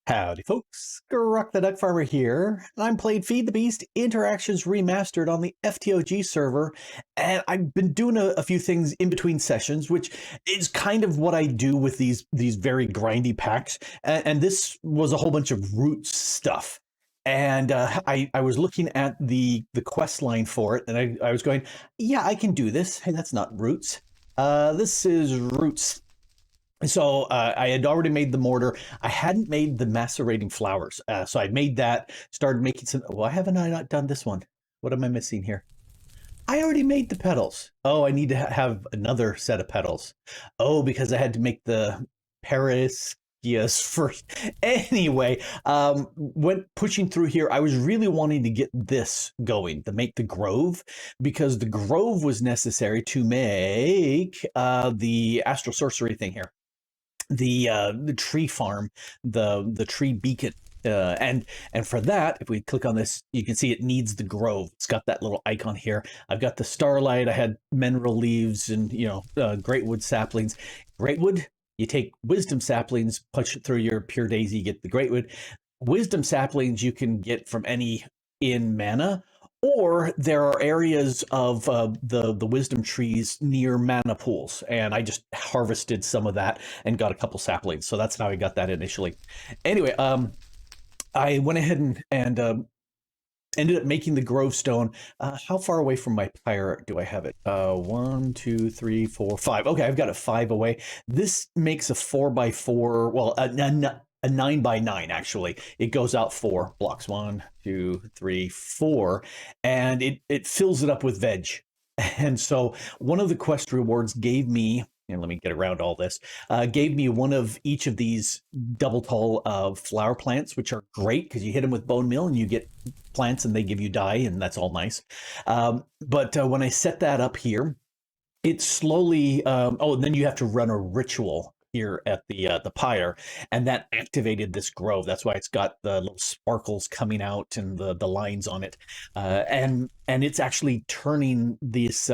Howdy folks, Grok the DuckFarmer here, and I'm playing Feed the Beast Interactions Remastered on the FTOG server, and I've been doing a few things in between sessions, which is kind of what I do with these very grindy packs, and this was a whole bunch of roots stuff. And I was looking at the quest line for it, and I was going, yeah, I can do this. Hey, that's not roots. This is roots. So I had already made the mortar. I hadn't made the macerating flowers. So I made that, started making some. Why haven't I not done this one? What am I missing here? I already made the petals. Oh, I need to have another set of petals. Oh, because I had to make the Paris first. Anyway, went pushing through here. I was really wanting to get this going, to make the grove, because the grove was necessary to make the astral sorcery thing here. The tree farm, the tree beacon, and for that, if we click on this, you can see it needs the grove. It's got that little icon here. I've got the starlight. I had mineral leaves and greatwood saplings. Greatwood, you take wisdom saplings, punch it through your pure daisy, you get the greatwood. Wisdom saplings you can get from any in mana. Or there are areas of the wisdom trees near mana pools, and I just harvested some of that and got a couple saplings. So that's how I got that initially. Anyway, I went ahead and ended up making the grove stone. How far away from my pyre do I have it? 1, 2, 3, 4, 5. Okay, I've got it 5 away. This makes a 4x4. Well, a 9x9 actually. It goes out 4 blocks. 1, 2, 3, 4, and it fills it up with veg. And so one of the quest rewards gave me, and let me get around all this, gave me one of each of these double tall flower plants, which are great because you hit them with bone meal and you get plants and they give you dye, and that's all nice. But when I set that up here, it slowly, and then you have to run a ritual here at the pyre, and that activated this grove. That's why it's got the little sparkles coming out and the lines on it, and it's actually turning this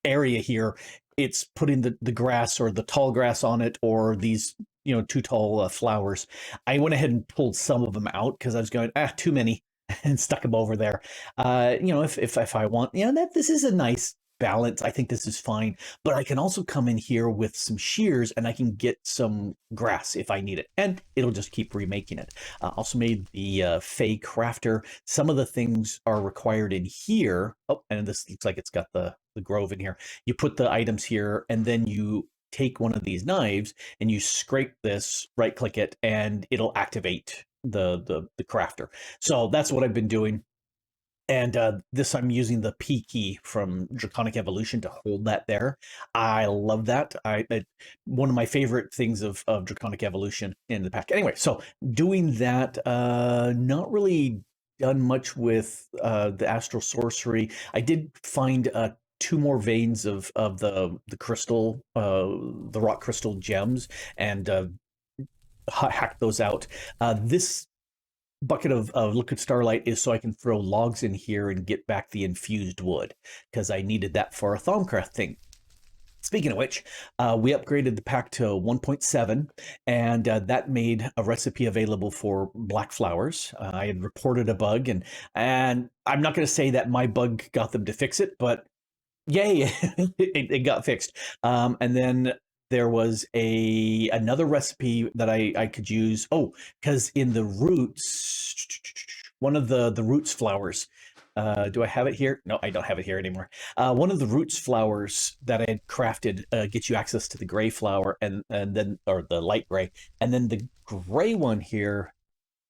area here. It's putting the grass or the tall grass on it, or these 2 tall flowers. I went ahead and pulled some of them out because I was going too many and stuck them over there. If I want, this is a nice balance. I think this is fine, but I can also come in here with some shears and I can get some grass if I need it, and it'll just keep remaking it. Also made the Fey crafter. Some of the things are required in here. Oh, and this looks like it's got the grove in here. You put the items here, and then you take one of these knives and you scrape this, right click it, and it'll activate the crafter. So that's what I've been doing. And this, I'm using the P key from Draconic Evolution to hold that there. I love that. One of my favorite things of Draconic Evolution in the pack. Anyway, so doing that, not really done much with the Astral Sorcery. I did find 2 more veins of the crystal, the rock crystal gems, and hacked those out. This bucket of liquid starlight is so I can throw logs in here and get back the infused wood, because I needed that for a Thaumcraft thing. Speaking of which, we upgraded the pack to 1.7, and that made a recipe available for black flowers. I had reported a bug, and I'm not going to say that my bug got them to fix it, but yay, it got fixed. And then there was another recipe that I could use. Oh, because in the roots, one of the roots flowers, do I have it here? No, I don't have it here anymore. One of the roots flowers that I had crafted gets you access to the gray flower, and then, or the light gray, and then the gray one here.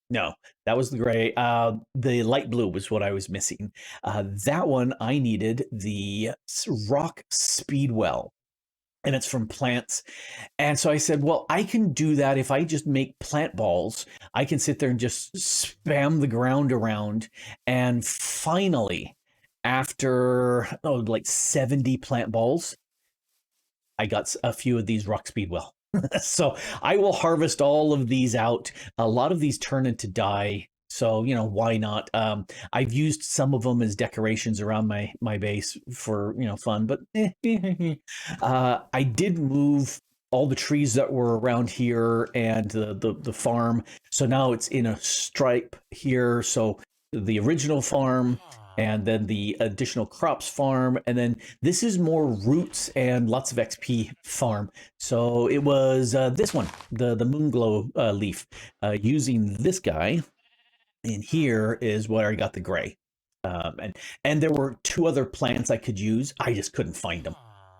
No, that was the gray. The light blue was what I was missing. That one I needed the rock speedwell, and it's from plants. And so I said, well, I can do that if I just make plant balls. I can sit there and just spam the ground around. And finally, after like 70 plant balls, I got a few of these rock speedwell. So I will harvest all of these out. A lot of these turn into dye. So, why not? I've used some of them as decorations around my base for, fun, but I did move all the trees that were around here and the farm. So now it's in a stripe here. So the original farm and then the additional crops farm, and then this is more roots and lots of XP farm. So it was this one, the Moonglow leaf. Using this guy in here is where I got the gray. And there were two other plants I could use. I just couldn't find them.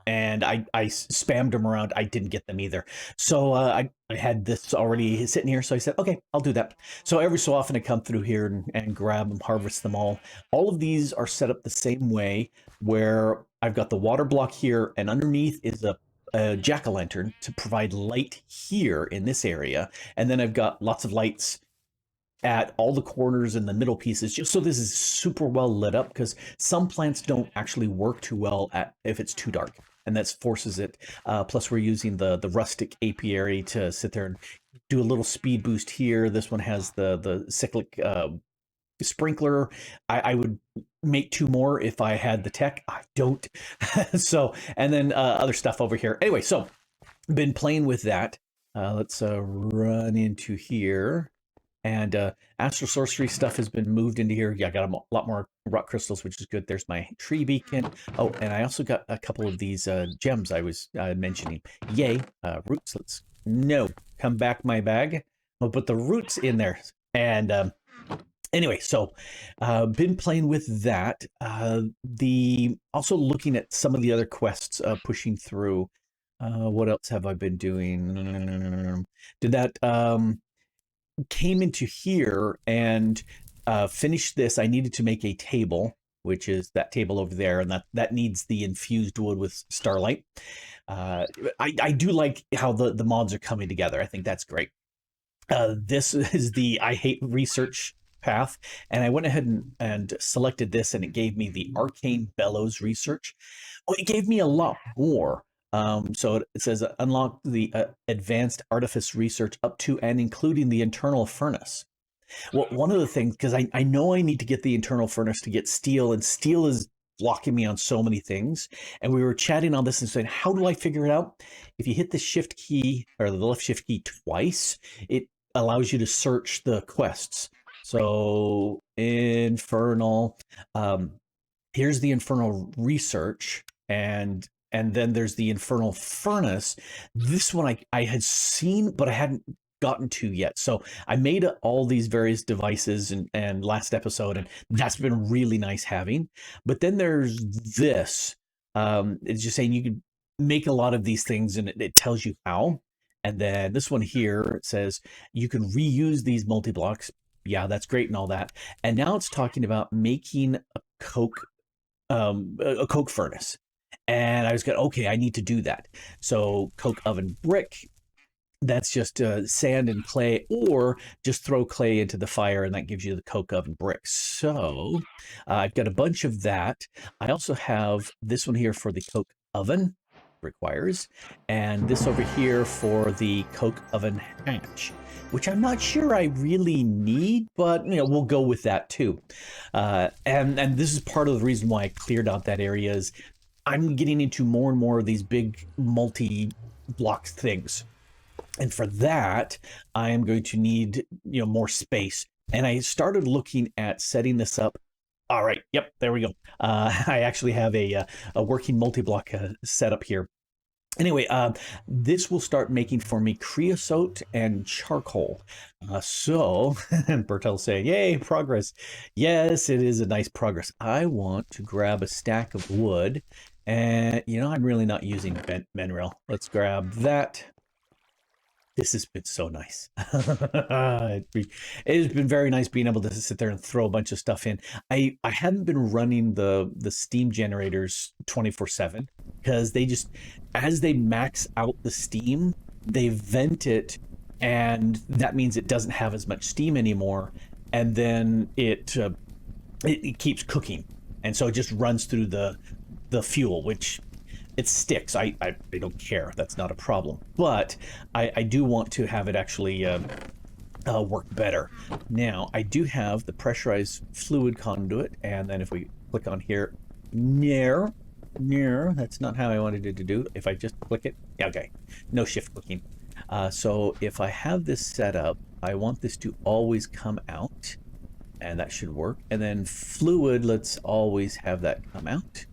And I spammed them around. I didn't get them either. So I had this already sitting here. So I said, okay, I'll do that. So every so often I come through here and grab them, harvest them all. All of these are set up the same way, where I've got the water block here, and underneath is a jack-o'-lantern to provide light here in this area. And then I've got lots of lights at all the corners and the middle pieces, just so this is super well lit up, because some plants don't actually work too well if it's too dark, and that forces it. Plus we're using the rustic apiary to sit there and do a little speed boost here. This one has the cyclic sprinkler. I would make two more if I had the tech. I don't. So, and then other stuff over here. Anyway, so been playing with that. Let's run into here. And astral sorcery stuff has been moved into here. Yeah, I got a lot more rock crystals, which is good. There's my tree beacon. Oh, and I also got a couple of these gems I was mentioning. Yay, roots. No, come back my bag. We'll put the roots in there. And anyway, so been playing with that. Also looking at some of the other quests, pushing through. What else have I been doing? Did that... came into here and finished this. I needed to make a table, which is that table over there, and that needs the infused wood with starlight. I do like how the mods are coming together. I think that's great. This is the I hate research path, and I went ahead and selected this, and it gave me the arcane bellows research. Well, it gave me a lot more. So it says unlock the advanced artifice research up to and including the internal furnace. Well, one of the things, because I know I need to get the internal furnace to get steel, and steel is blocking me on so many things. And we were chatting on this and saying, how do I figure it out? If you hit the shift key or the left shift key twice, it allows you to search the quests. So infernal, here's the infernal research, and then there's the infernal furnace. This one I had seen, but I hadn't gotten to yet. So I made all these various devices and last episode, and that's been really nice having. But then there's this. It's just saying you can make a lot of these things, and it tells you how. And then this one here, it says you can reuse these multi-blocks. Yeah, that's great and all that. And now it's talking about making a coke furnace. And I was going, okay, I need to do that. So coke oven brick, that's just sand and clay, or just throw clay into the fire, and that gives you the coke oven brick. So I've got a bunch of that. I also have this one here for the coke oven requires, and this over here for the coke oven hatch, which I'm not sure I really need, but we'll go with that too. And this is part of the reason why I cleared out that area is I'm getting into more and more of these big multi-block things. And for that, I am going to need, more space. And I started looking at setting this up. All right. Yep. There we go. I actually have a working multi-block setup here. Anyway, this will start making for me creosote and charcoal. So Bertel's saying, yay, progress. Yes, it is a nice progress. I want to grab a stack of wood. And, I'm really not using Menrail. Let's grab that. This has been so nice. It has been very nice being able to sit there and throw a bunch of stuff in. I haven't been running the steam generators 24/7 because they just, as they max out the steam, they vent it, and that means it doesn't have as much steam anymore, and then it keeps cooking, and so it just runs through the fuel, which it sticks. I don't care. That's not a problem. But I do want to have it actually work better. Now, I do have the pressurized fluid conduit, and then if we click on here, near, No, that's not how I wanted it to do. If I just click it, yeah, okay, no shift clicking. So if I have this set up, I want this to always come out, and that should work. And then fluid, let's always have that come out.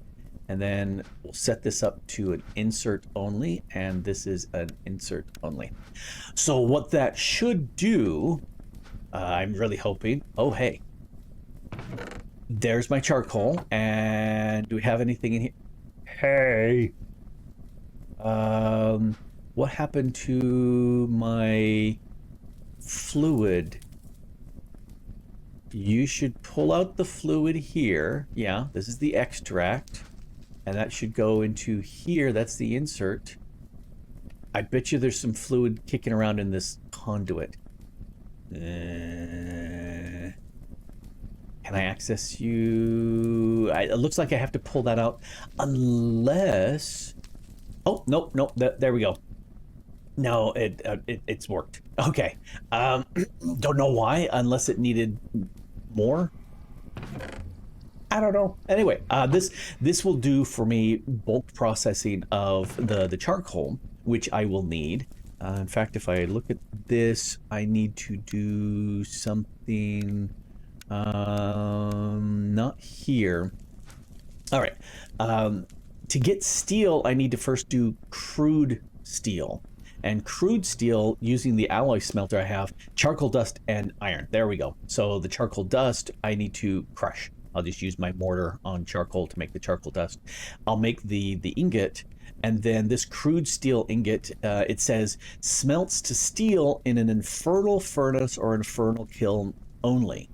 And then we'll set this up to an insert only, and this is an insert only. So what that should do, I'm really hoping, oh hey, there's my charcoal, and do we have anything in here? Hey. What happened to my fluid? You should pull out the fluid here. Yeah, this is the extract. And that should go into here. That's the insert. I bet you there's some fluid kicking around in this conduit. Can I access you? It looks like I have to pull that out unless... Oh, nope, nope, there we go. No, it's worked. Okay. Don't know why, unless it needed more. I don't know. Anyway, this will do for me bulk processing of the charcoal, which I will need. In fact, if I look at this, I need to do something... not here. All right. To get steel, I need to first do crude steel. And crude steel, using the alloy smelter I have, charcoal dust and iron. There we go. So the charcoal dust, I need to crush. I'll just use my mortar on charcoal to make the charcoal dust. I'll make the ingot, and then this crude steel ingot, it says, smelts to steel in an infernal furnace or infernal kiln only.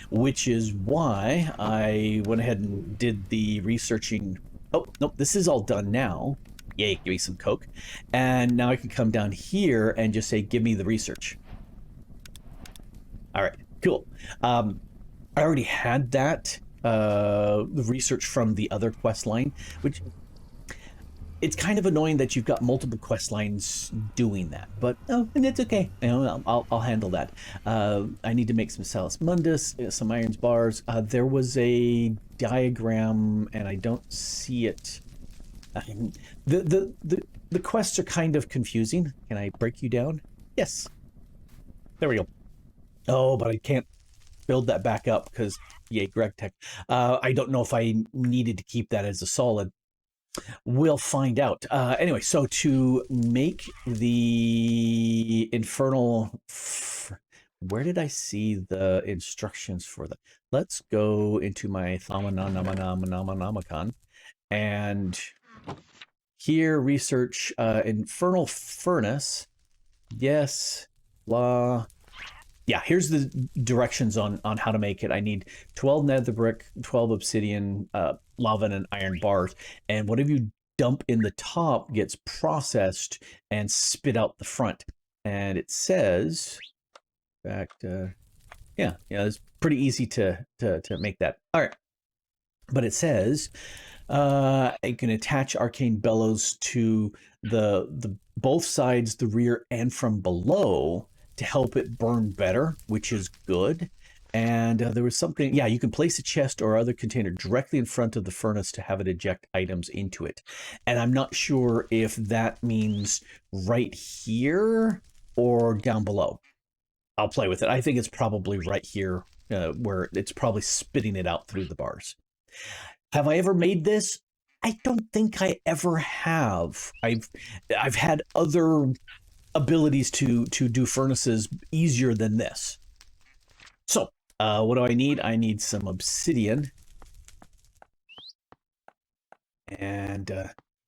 Which is why I went ahead and did the researching. Oh, nope, this is all done now. Yay, give me some coke. And now I can come down here and just say, give me the research. All right, cool. I already had that research from the other quest line, which it's kind of annoying that you've got multiple quest lines doing that, but oh, and it's okay. You know, I'll handle that. I need to make some Salus Mundus, some irons bars. There was a diagram, and I don't see it. The quests are kind of confusing. Can I break you down? Yes. There we go. Oh, but I can't build that back up because yay, Greg Tech. I don't know if I needed to keep that as a solid. We'll find out. Anyway, so to make the infernal... Where did I see the instructions for that? Let's go into my Thamanamanamanamanamacon and here research infernal furnace. Yes, blah. Yeah, here's the directions on how to make it. I need 12 nether brick, 12 obsidian, lava, and iron bars. And whatever you dump in the top gets processed and spit out the front. And it says, in fact, yeah, it's pretty easy to make that. All right, but it says I can attach arcane bellows to the both sides, the rear, and from below, to help it burn better, which is good. And there was something, yeah, you can place a chest or other container directly in front of the furnace to have it eject items into it. And I'm not sure if that means right here or down below. I'll play with it. I think it's probably right here where it's probably spitting it out through the bars. Have I ever made this? I don't think I ever have. I've had other abilities to do furnaces easier than this. So what do I need? I need some obsidian. And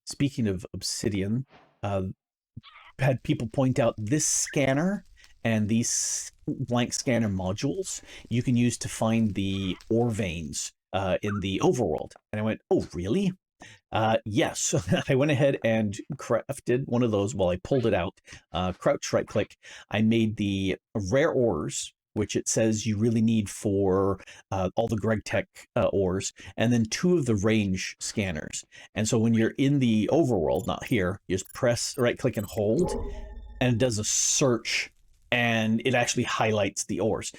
speaking of obsidian, had people point out this scanner and these blank scanner modules you can use to find the ore veins in the overworld. And I went, oh really? Yes, I went ahead and crafted one of those. While I pulled it out, crouch right click, I made the rare ores, which it says you really need for all the Greg Tech ores, and then 2 of the range scanners. And so when you're in the overworld, not here, you just press right click and hold, and it does a search, and it actually highlights the ores.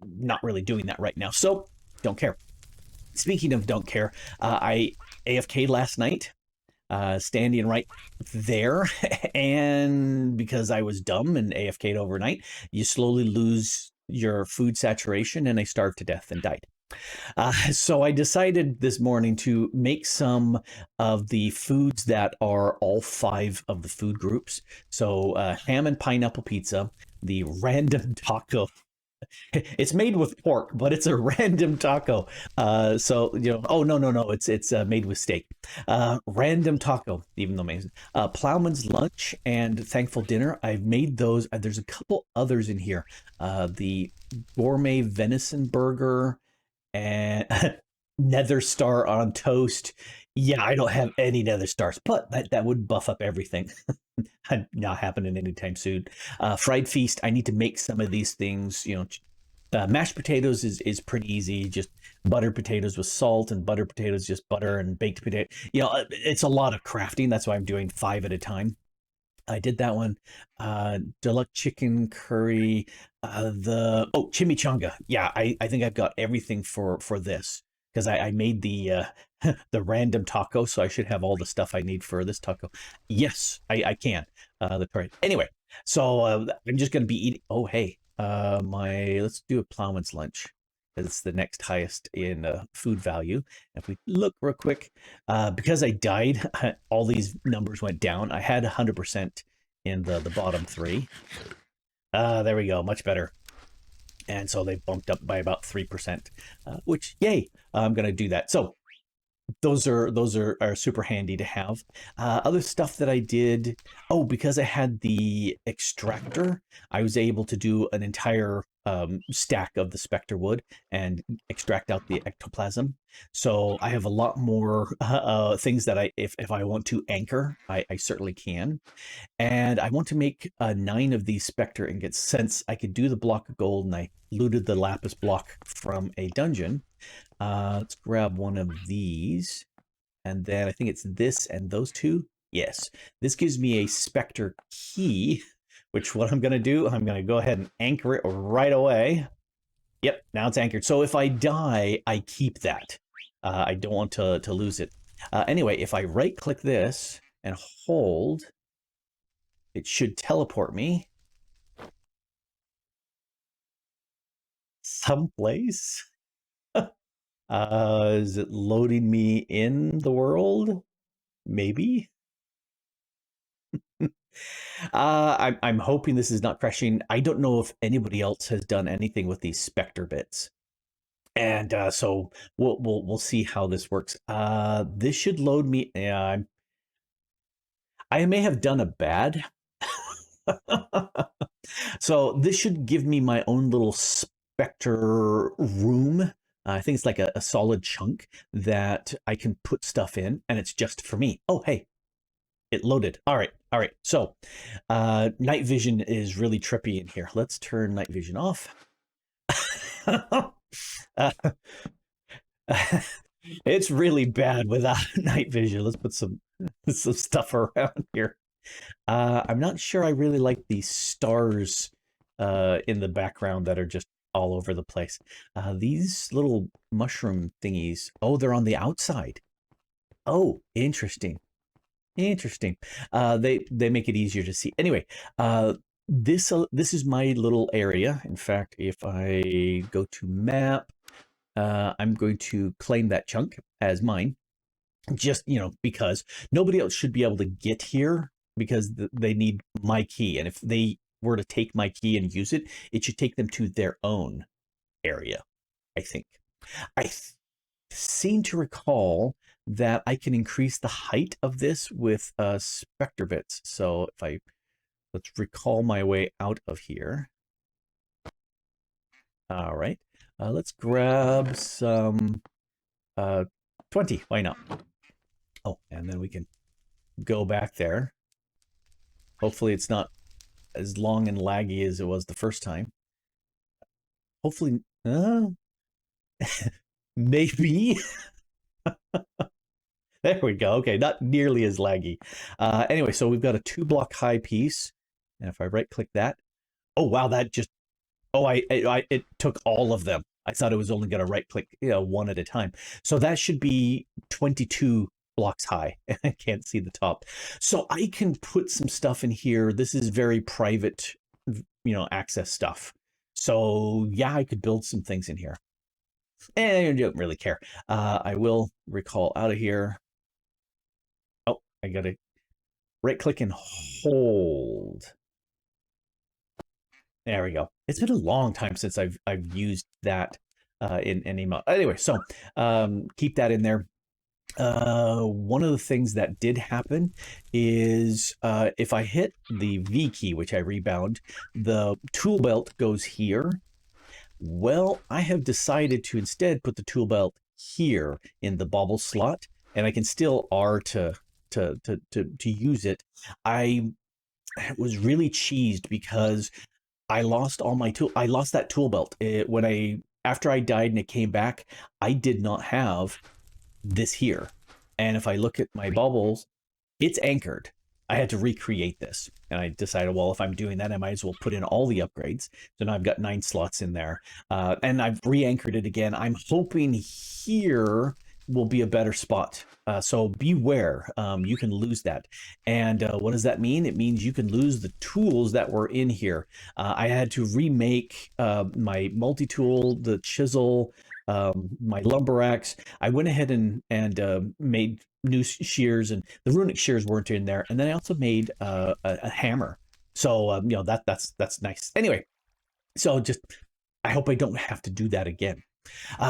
Not really doing that right now, so don't care. speaking of don't care, I AFK'd last night, standing right there. And because I was dumb and AFK'd overnight, you slowly lose your food saturation, and I starved to death and died. So I decided this morning to make some of the foods that are all 5 of the food groups. So ham and pineapple pizza, the random taco. It's made with pork, but it's a random taco. So oh no, it's made with steak. Random taco, even though amazing. Plowman's lunch and thankful dinner. I've made those. There's a couple others in here. The gourmet venison burger and nether star on toast. Yeah, I don't have any nether stars, but that would buff up everything. Not happening anytime soon. Fried feast. I need to make some of these things. Mashed potatoes is pretty easy. Just buttered potatoes with salt, and buttered potatoes just butter, and baked potato. It's a lot of crafting. That's why I'm doing 5 at a time. I did that one. Deluxe chicken curry. Chimichanga. Yeah, I think I've got everything for this, because I made the the random taco, so I should have all the stuff I need for this taco. Yes, I can. Anyway, so I'm just gonna be eating. Oh hey, let's do a plowman's lunch. It's the next highest in food value. If we look real quick, because I died, all these numbers went down. I had 100% in the bottom 3. There we go, much better. And so they bumped up by about 3%, which yay! I'm gonna do that. So those are super handy to have. Other stuff that I did, because I had the extractor, I was able to do an entire stack of the specter wood and extract out the ectoplasm. So I have a lot more things that if I want to anchor, I certainly can. And I want to make 9 of these specter ingots, since I could do the block of gold and I looted the lapis block from a dungeon. Let's grab one of these, and then I think it's this and those 2. Yes, this gives me a specter key, which what I'm going to do, I'm going to go ahead and anchor it right away. Yep, now it's anchored. So if I die, I keep that. I don't want to lose it. Anyway, if I right-click this and hold, it should teleport me someplace. Is it loading me in the world? Maybe. I'm hoping this is not crashing. I don't know if anybody else has done anything with these specter bits, and so we'll see how this works. This should load me. I may have done a bad. So this should give me my own little specter room. I think it's like a solid chunk that I can put stuff in, and it's just for me. Oh, hey, it loaded. All right. So night vision is really trippy in here. Let's turn night vision off. It's really bad without night vision. Let's put some stuff around here. I'm not sure I really like these stars in the background that are just all over the place. These little mushroom thingies. Oh, they're on the outside. Oh, interesting. Interesting. They make it easier to see. Anyway, this is my little area. In fact, if I go to map, I'm going to claim that chunk as mine. Just because nobody else should be able to get here, because they need my key, and if they were to take my key and use it, it should take them to their own area. I think. I seem to recall that I can increase the height of this with specter bits. So if let's recall my way out of here. All right, let's grab some 20. Why not? Oh, and then we can go back there. Hopefully it's not as long and laggy as it was the first time. Hopefully, maybe. There we go. Okay, not nearly as laggy. Anyway, so we've got a 2-block high piece, and if I right-click that, oh wow, that just it took all of them. I thought it was only going to right click, one at a time. So that should be 22 blocks high. I can't see the top. So I can put some stuff in here. This is very private, access stuff. So yeah, I could build some things in here. And I don't really care. I will recall out of here. Oh, I got to right click and hold. There we go. It's been a long time since I've used that in any mod. Anyway, so keep that in there. One of the things that did happen is if I hit the V key, which I rebound, the tool belt goes here. Well, I have decided to instead put the tool belt here in the bobble slot, and I can still R to use it. I was really cheesed because I lost all my tool. I lost that tool belt after I died and it came back. I did not have this here, and if I look at my bubbles, it's anchored. I had to recreate this, and I decided, well, if I'm doing that, I might as well put in all the upgrades. So now I've got 9 slots in there, and I've re-anchored it again. I'm hoping here will be a better spot. So beware, you can lose that. And what does that mean? It means you can lose the tools that were in here. I had to remake my multi-tool, the chisel, my lumber axe. I went ahead and made new shears, and the runic shears weren't in there. And then I also made a hammer. So that's nice. Anyway, so I hope I don't have to do that again.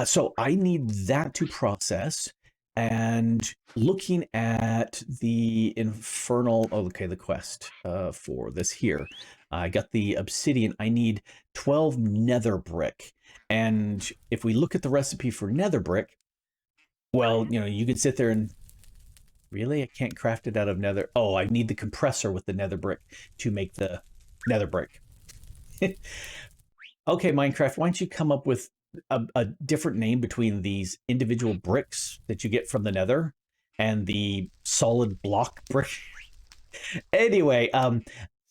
So I need that to process. And looking at the infernal, the quest for this here, I got the obsidian. I need 12 nether brick. And if we look at the recipe for nether brick, well, you could sit there and really, I can't craft it out of nether. Oh, I need the compressor with the nether brick to make the nether brick. Okay, Minecraft, why don't you come up with a different name between these individual bricks that you get from the nether and the solid block brick. Anyway, I'm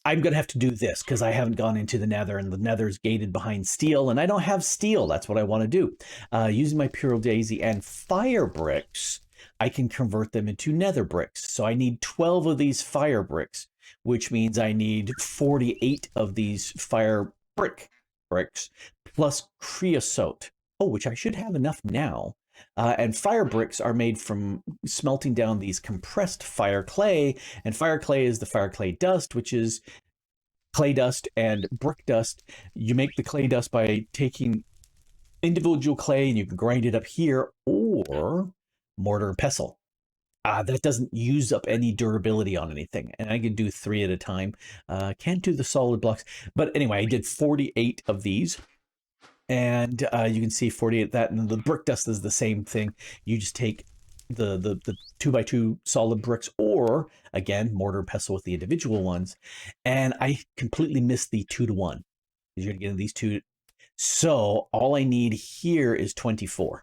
going to have to do this because I haven't gone into the nether, and the nether's gated behind steel, and I don't have steel. That's what I want to do. Using my Puro Daisy and fire bricks, I can convert them into nether bricks. So I need 12 of these fire bricks, which means I need 48 of these fire bricks plus creosote. Oh, which I should have enough now. And fire bricks are made from smelting down these compressed fire clay, and fire clay is the fire clay dust, which is clay dust and brick dust. You make the clay dust by taking individual clay and you can grind it up here, or mortar and pestle. That doesn't use up any durability on anything, and I can do 3 at a time. Can't do the solid blocks, but anyway, I did 48 of these. And you can see 48 that, and the brick dust is the same thing. You just take the 2x2 solid bricks, or again mortar and pestle with the individual ones. And I completely missed the 2-to-1 because you're gonna get these two. So all I need here is 24.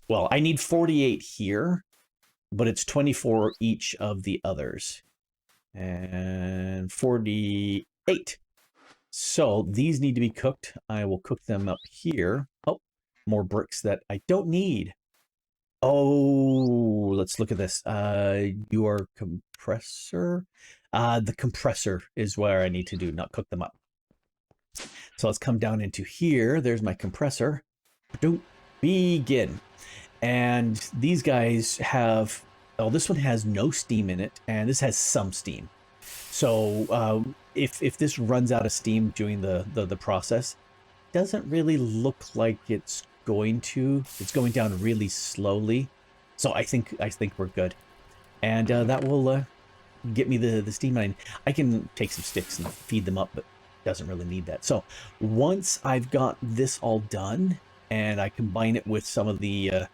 Well, I need 48 here, but it's 24 each of the others, and 48. So these need to be cooked. I will cook them up here. Oh, more bricks that I don't need. Oh, let's look at this. Your compressor. The compressor is where I need to do, not cook them up. So let's come down into here. There's my compressor. Don't begin. And these guys have, this one has no steam in it, and this has some steam. So if this runs out of steam during the process, doesn't really look like it's going to. It's going down really slowly. So I think we're good. And that will get me the steam line. I can take some sticks and feed them up, but doesn't really need that. So once I've got this all done, and I combine it with some of the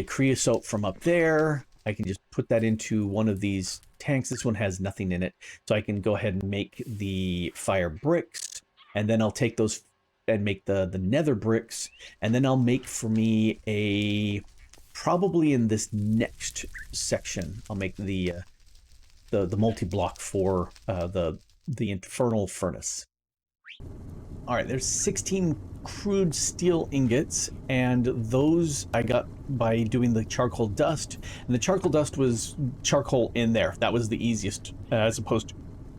creosote from up there, I can just put that into one of these tanks. This one has nothing in it, so I can go ahead and make the fire bricks, and then I'll take those and make the nether bricks, and then I'll make for me a, probably in this next section, I'll make the multi-block for the infernal furnace. All right, there's 16 crude steel ingots, and those I got by doing the charcoal dust. And the charcoal dust was charcoal in there. That was the easiest, as opposed to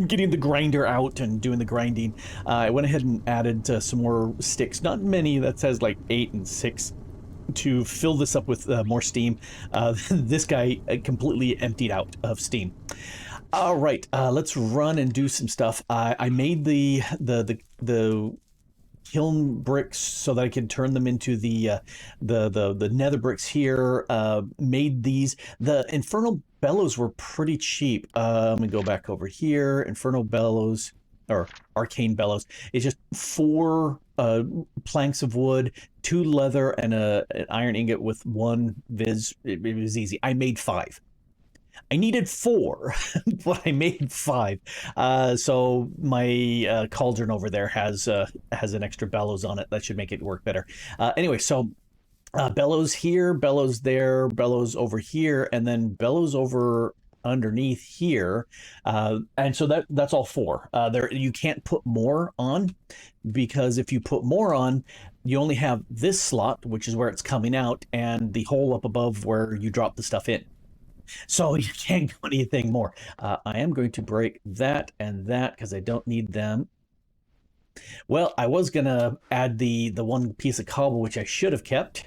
getting the grinder out and doing the grinding. I went ahead and added some more sticks. Not many, that says like 8 and 6. To fill this up with more steam. This guy completely emptied out of steam. All right, let's run and do some stuff. I made the kiln bricks so that I could turn them into the nether bricks here. Made these. The infernal bellows were pretty cheap. Let me go back over here. Infernal bellows, or arcane bellows. It's just 4 planks of wood, 2 leather, and an iron ingot with 1 viz. It was easy. I made 5. I needed 4, but I made 5. So my cauldron over there has an extra bellows on it. That should make it work better. Anyway, so bellows here, bellows there, bellows over here, and then bellows over underneath here. And so that's all 4. There, you can't put more on, because if you put more on, you only have this slot, which is where it's coming out, and the hole up above where you drop the stuff in. So you can't go anything more. I am going to break that and that because I don't need them. Well, I was gonna add the 1 piece of cobble, which I should have kept.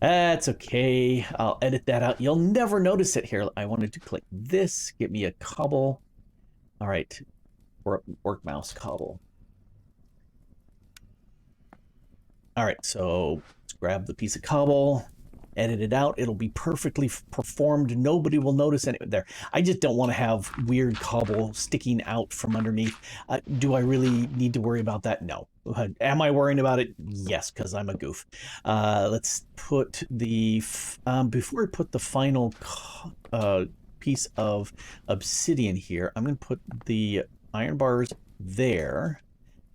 That's okay. I'll edit that out. You'll never notice it here. I wanted to click this, get me a cobble. All right, work mouse cobble. All right, so let's grab the piece of cobble. Edit it out. It'll be perfectly performed. Nobody will notice anything there. I just don't want to have weird cobble sticking out from underneath. Do I really need to worry about that? No. Am I worrying about it? Yes, because I'm a goof. Let's put the before I put the final piece of obsidian here, I'm going to put the iron bars there.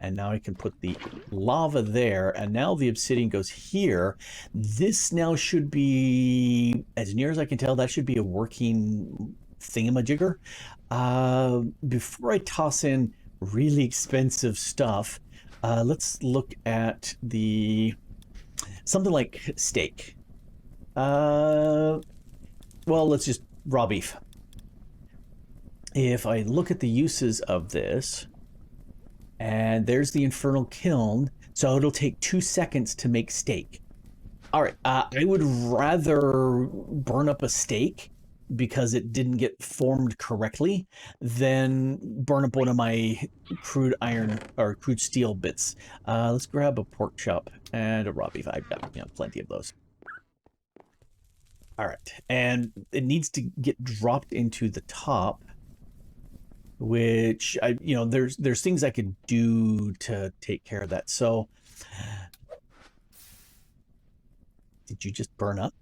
And now I can put the lava there, and now the obsidian goes here. This now should be, as near as I can tell, that should be a working thingamajigger. Before I toss in really expensive stuff, let's look at something like steak. Well, let's just raw beef. If I look at the uses of this, and there's the infernal kiln, so it'll take 2 seconds to make steak. All right, I would rather burn up a steak because it didn't get formed correctly than burn up one of my crude iron or crude steel bits. Let's grab a pork chop and a raw beef. I've got plenty of those. All right, and it needs to get dropped into the top, which there's things I could do to take care of that. So did you just burn up?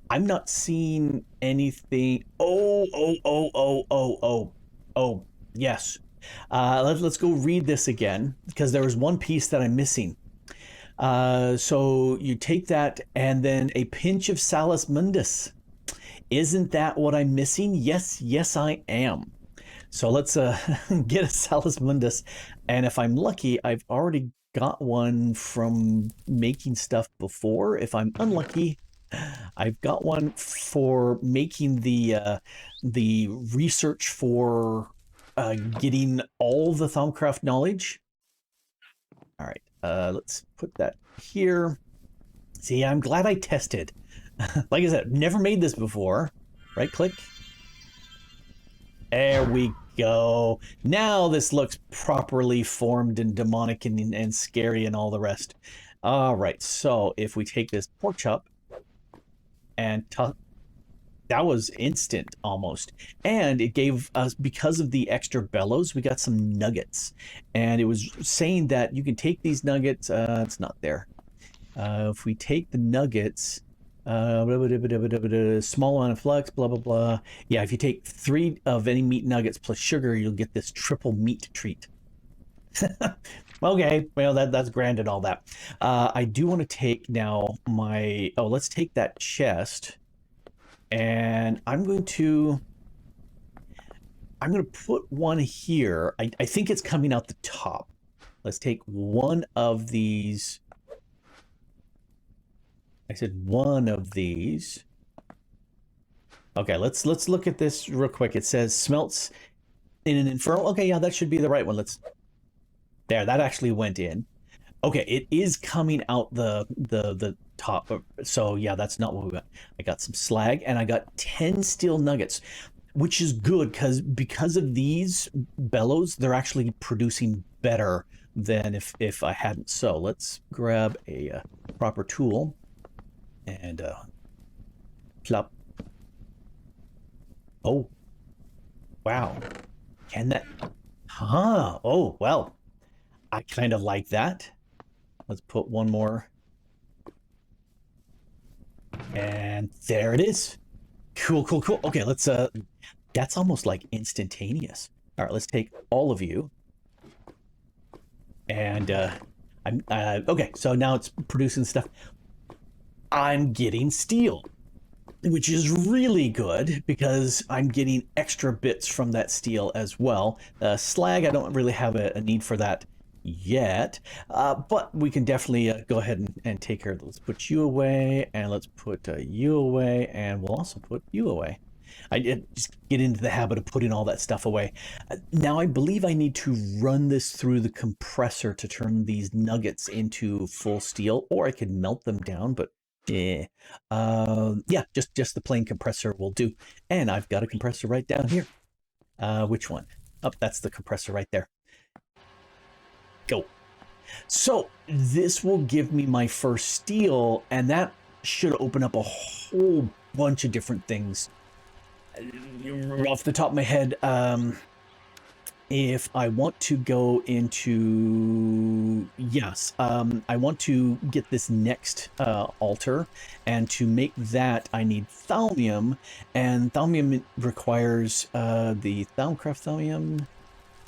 I'm not seeing anything. Oh, yes. Let's go read this again, because there was one piece that I'm missing. So you take that and then a pinch of Salus Mundus. Isn't that what I'm missing? Yes, I am. So let's get a Salus Mundus, and if I'm lucky, I've already got one from making stuff before. If I'm unlucky, I've got one for making the research for getting all the Thaumcraft knowledge. All right, let's put that here. See, I'm glad I tested. Like I said, never made this before. Right click. There we go. Now this looks properly formed and demonic and scary and all the rest. All right, so if we take this pork chop and that was instant almost, and it gave us, because of the extra bellows, we got some nuggets, and it was saying that you can take these nuggets. It's not there. If we take the nuggets, small amount of flux, blah blah blah. Yeah, if you take 3 of any meat nuggets plus sugar, you'll get this triple meat treat. Okay, well that's grand and all that. I do want to take now my let's take that chest, and I'm going to I'm going to put one here. I think it's coming out the top. Let's take one of these. I said one of these. Okay, let's look at this real quick. It says smelts in an infernal. Okay, yeah, that should be the right one. There, that actually went in. Okay, it is coming out the top. So yeah, that's not what we got. I got some slag and I got 10 steel nuggets, which is good because of these bellows, they're actually producing better than if I hadn't. So let's grab a proper tool and plop. Oh, wow. Can that? Huh. Oh, well, I kind of like that. Let's put one more. And there it is. Cool, cool, cool. Okay, let's, that's almost like instantaneous. All right, let's take all of you. And, okay, so now it's producing stuff. I'm getting steel, which is really good because I'm getting extra bits from that steel as well. Slag, I don't really have a need for that yet, but we can definitely go ahead and take care of it. Let's put you away, and let's put you away, and we'll also put you away. I just get into the habit of putting all that stuff away. Now I believe I need to run this through the compressor to turn these nuggets into full steel, or I could melt them down, but yeah, just the plain compressor will do. And I've got a compressor right down here. Which one? Oh, that's the compressor right there. Go. So this will give me my first steel, and that should open up a whole bunch of different things. Off the top of my head, if I want to go into, yes, I want to get this next altar, and to make that I need thallium, and thallium requires the Thalmcraft thallium.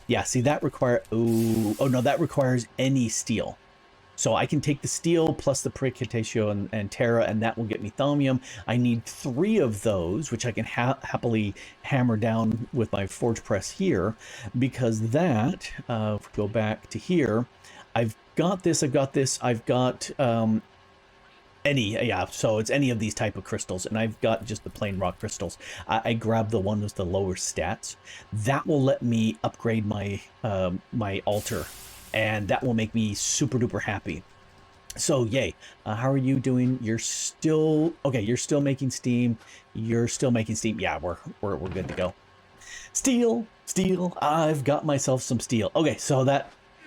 Yeah, see that require, oh no, that requires any steel. So I can take the steel plus the Precatatio and Terra, and that will get me thallium. I need 3 of those, which I can happily hammer down with my forge press here, because that, if we go back to here, I've got this, I've got so it's any of these type of crystals, and I've got just the plain rock crystals. I grabbed the one with the lower stats. That will let me upgrade my my altar, and that will make me super duper happy. So yay. How are you doing? You're still okay. You're still making steam. You're still making steam. Yeah, we're good to go. Steel. I've got myself some steel. Okay, so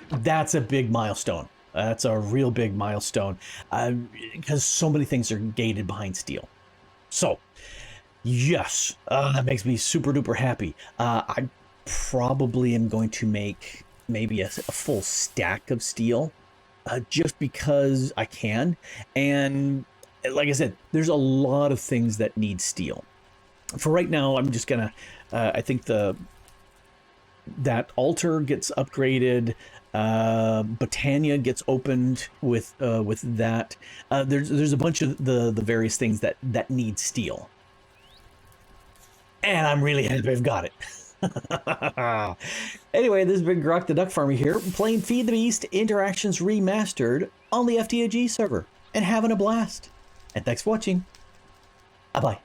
that's a big milestone. That's a real big milestone, because so many things are gated behind steel. So yes, that makes me super duper happy. I probably am going to make maybe a full stack of steel, just because I can. And like I said, there's a lot of things that need steel. For right now, I'm just gonna, I think that altar gets upgraded. Botania gets opened with that. There's a bunch of the various things that need steel, and I'm really happy I've got it. Anyway, this has been Grok the DuckFarmer here, playing Feed the Beast Interactions Remastered on the FTOG server, and having a blast. And thanks for watching. Bye-bye.